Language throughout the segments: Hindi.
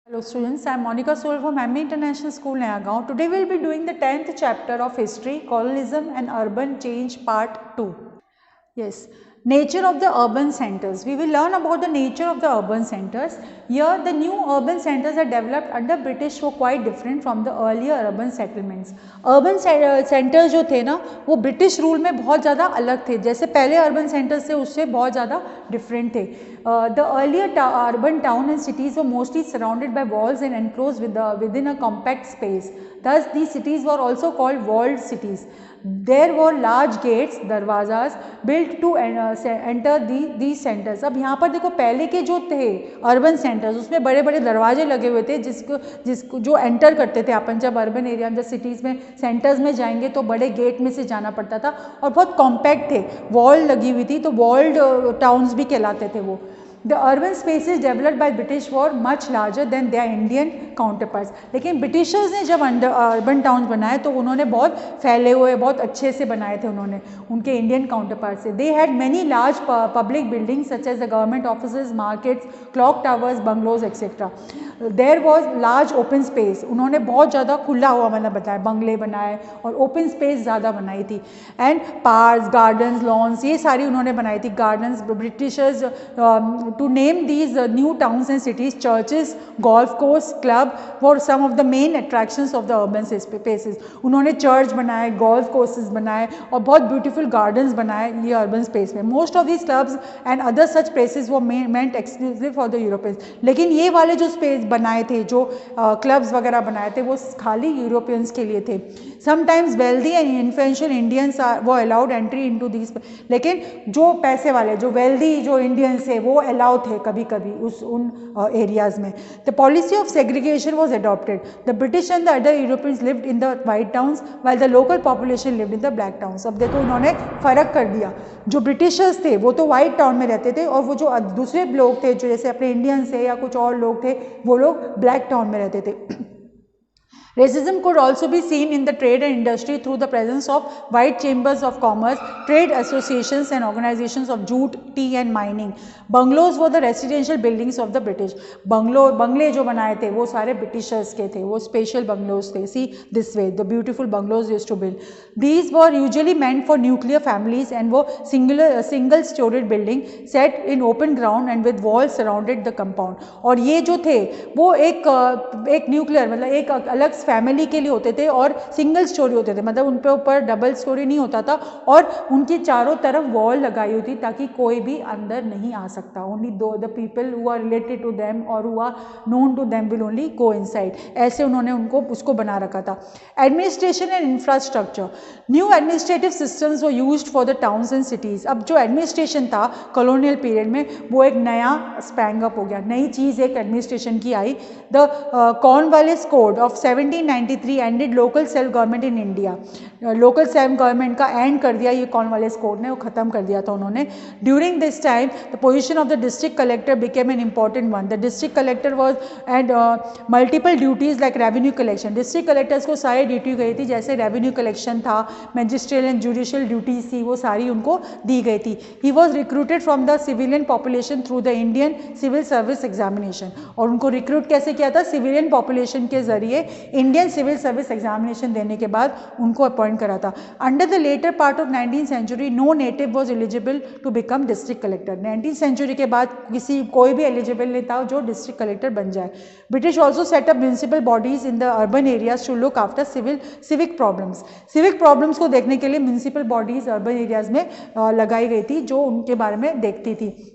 Hello students, I am Monica Soral from MA International School, Nayagaon. Today we will be doing the 10th chapter of History, Colonialism and Urban Change Part 2. Yes, nature of the urban centers. We will learn about the nature of the urban centers. Here the new urban centers are developed under British were quite different from the earlier urban settlements. Urban centers जो थे ना वो ब्रिटिश रूल में बहुत ज़्यादा अलग थे, जैसे पहले अर्बन सेंटर्स थे उससे बहुत ज़्यादा डिफरेंट थे. The earlier urban town and cities were mostly surrounded by walls and enclosed within a compact space. Thus, these cities were also called walled cities. There were large gates, दरवाजाज built to enter these centers. अब यहाँ पर देखो पहले के जो थे अर्बन सेंटर्स उसमें बड़े बड़े दरवाजे लगे हुए थे जिसको जो एंटर करते थे अपन जब अर्बन एरिया में सिटीज़ में सेंटर्स में जाएंगे तो बड़े गेट में से जाना पड़ता था और बहुत कॉम्पैक्ट थे, वॉल लगी हुई थी तो वॉल्ड टाउन्स भी कहलाते थे वो. The urban spaces developed by British were much larger than their Indian counterparts. लेकिन ब्रिटिशर्स ने जब अर्बन टाउन्स बनाए तो उन्होंने बहुत फैले हुए बहुत अच्छे से बनाए थे उन्होंने उनके इंडियन काउंटरपार्ट से. They had many large public buildings such as the government offices, markets, clock towers, bungalows, etc. There was large open space. उन्होंने बहुत ज़्यादा खुला हुआ मतलब बताया, बंगले बनाए और ओपन स्पेस ज़्यादा बनाई थी. एंड पार्क्स, गार्डन्स, लॉन्स ये सारी उन्होंने बनाई थी. Gardens Britishers to name these new towns and cities, churches, golf course, club were some of the main attractions of the urban spaces. उन्होंने चर्च बनाए, golf courses बनाए और बहुत beautiful gardens बनाए ये urban space में. Most of these clubs and other such places were meant exclusively for the Europeans. लेकिन ये वाले जो space बनाए थे, जो clubs वगैरह बनाए थे, वो खाली Europeans के लिए थे. Sometimes wealthy and influential Indians were allowed entry into these. लेकिन जो पैसे वाले, जो wealthy जो Indians थे, वो allow थे कभी कभी उन एरियाज में. The policy of segregation was adopted. The British and the other Europeans lived in the white towns while the local population lived in the black towns. अब देखो उन्होंने फर्क कर दिया. जो ब्रिटिशर्स थे वो तो वाइट टाउन में रहते थे और वो जो दूसरे लोग थे जो जैसे अपने इंडियंस थे या कुछ और लोग थे वो लोग ब्लैक टाउन में रहते थे. Racism could also be seen in the trade and industry through the presence of white chambers of commerce, trade associations and organizations of jute, tea and mining. Bungalows were the residential buildings of the British. बंगले जो बनाए थे वो सारे ब्रिटिशर्स के थे, वो स्पेशल बंगलोज थे. See this way, the beautiful bungalows used to build. These were usually meant for nuclear families and were single-storied building set in open ground and with walls surrounded the compound. और ये जो थे वो एक न्यूक्लियर मतलब एक अलग फैमिली के लिए होते थे और सिंगल स्टोरी होते थे, मतलब उन पे ऊपर डबल स्टोरी नहीं होता था और उनके चारों तरफ वॉल लगाई हुई थी ताकि कोई भी अंदर नहीं आ सकता. Only the people who are related to them और who are known to them will only go inside. ऐसे उन्होंने उसको बना रखा था. Administration and infrastructure. New administrative systems were used for the towns and cities. अब जो एडमिनिस्ट्रेशन था कॉलोनियल पीरियड में वो एक नया स्पैंग अप हो गया, नई चीज़ एक एडमिनिस्ट्रेशन की आई. The Cornwallis code of 1793 ended local self government in India. Local self government का एंड कर दिया ये कॉर्नवालिस कोड ने, वो खत्म कर दिया था उन्होंने. During this time the position of the district collector became an important one. The district collector was and multiple duties like revenue collection. District collectors को सारी ड्यूटी गई थी, जैसे रेवेन्यू कलेक्शन था, मैजिस्ट्रियल एंड जुडिशियल ड्यूटीज थी, वो सारी उनको दी गई थी. He was recruited from the civilian population through the Indian civil service examination. और उनको रिक्रूट कैसे किया था? सिविलियन पॉपुलेशन के जरिए इंडियन सिविल सर्विस एग्जामिनेशन देने के बाद उनको अपॉइंट करा था. Under the latter part of 19th century no native was eligible to become district collector. 19th century के बाद कोई भी एलिजिबल नहीं था जो डिस्ट्रिक्ट कलेक्टर बन जाए. British also set up municipal bodies in the urban areas to look after civic problems. Civic problems को देखने के लिए म्यूनिसिपल बॉडीज अर्बन एरियाज में लगाई गई थी जो उनके बारे में देखती थी.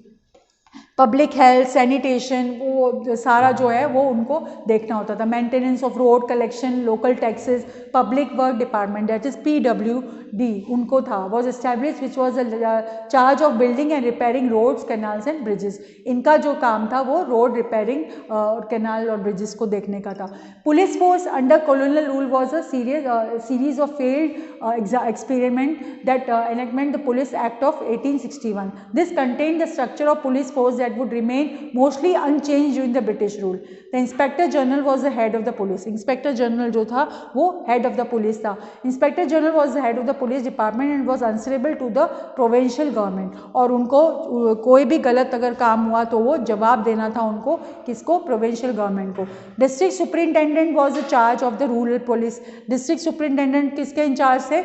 पब्लिक हेल्थ, सैनिटेशन, वो सारा जो है वो उनको देखना होता था. Maintenance of road, collection, local taxes, public work department that is PWD उनको था. Was establish which was charge of building and repairing roads, canals and bridges. इनका जो काम था वो रोड रिपेयरिंग और कैनाल और ब्रिजेस को देखने का था. Police force under colonial rule was a series of failed experiment that enactment the Police Act of 1861. This contained the structure of police force that that would remain mostly unchanged during the British rule. The Inspector General was the head of the police. Inspector General जो था वो head of the police था. Inspector General was the head of the police department and was answerable to the provincial government. और उनको कोई भी गलत अगर काम हुआ तो वो जवाब देना था उनको, किसको? provincial government को. District Superintendent was the charge of the rural police. District Superintendent किसके इंचार्ज थे?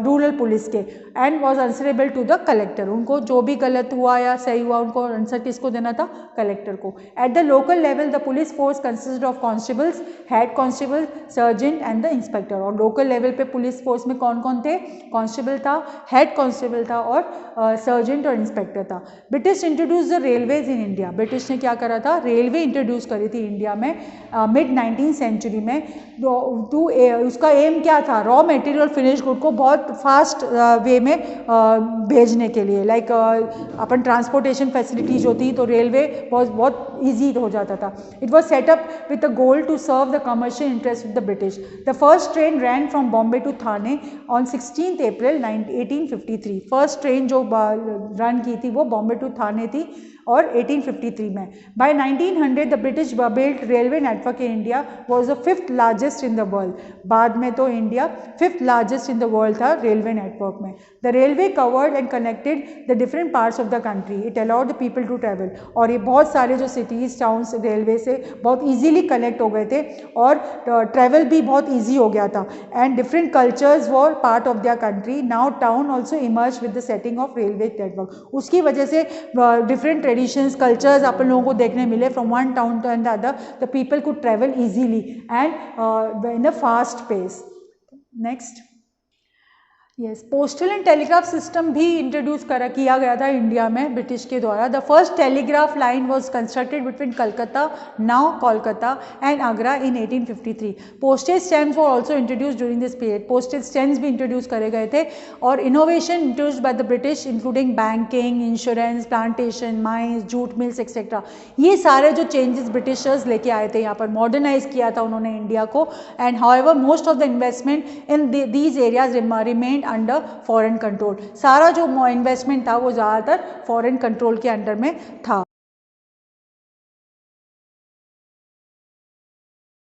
रूरल पुलिस के. And was answerable to the collector. उनको जो भी गलत हुआ या सही हुआ उनको आंसर किसको देना था? कलेक्टर को. At the local level the police force consisted of constables, head constable, sergeant and the inspector. और लोकल लेवल पे पुलिस फोर्स में कौन कौन थे? कांस्टेबल था, हेड कांस्टेबल था और सर्जेंट और इंस्पेक्टर था. British introduce the railways in India. British ने क्या करा था? रेलवे इंट्रोड्यूस करी थी इंडिया में मिड 19th सेंचुरी में. उसका एम क्या था? रॉ मटेरियल फिनिश गुड को बहुत फास्ट वे में भेजने के लिए. लाइक अपन ट्रांसपोर्टेशन फैसिलिटीज होती तो रेलवे बहुत ईजी हो जाता था. It was set up with the goal to serve the commercial interest of the British. The first train ran from Bombay to Thane on 16th April 1853. First train जो रन की थी वो बॉम्बे टू थाने थी और 1853 में. By 1900 the British built railway network in India was the 5th largest in the world. बाद में तो India 5th largest in the world था रेलवे नेटवर्क में. The railway covered and connected the different parts of the country. It allowed the people to travel. और ये बहुत सारे जो सिटीज़ टाउन्स रेलवे से बहुत ईजीली कनेक्ट हो गए थे और ट्रेवल भी बहुत ईजी हो गया था. And different cultures were part of their country. Now town also emerge with the setting of railway network. उसकी वजह से डिफरेंट ट्रेडिशंस, कल्चर्स अपन लोगों को देखने मिले. From one town to another the people could travel easily and in a fast pace. Next, yes, postal and telegraph system भी इंट्रोड्यूस किया गया था इंडिया में ब्रिटिश के द्वारा. The first telegraph line was constructed between Calcutta, now Kolkata and Agra in 1853. Postage stamps were also introduce during this period. Postage stamps भी इंट्रोड्यूस करे गए थे. और innovation introduced by the British including banking, insurance, plantation, mines, jute mills etcetera. ये सारे जो चेंजेस ब्रिटिशर्स लेके आए थे यहाँ पर, मॉडर्नाइज किया था उन्होंने इंडिया को. And however most of the investment in these areas remained under foreign control. सारा जो इन्वेस्टमेंट था वो ज़्यादातर फॉरेन कंट्रोल के अंडर में था.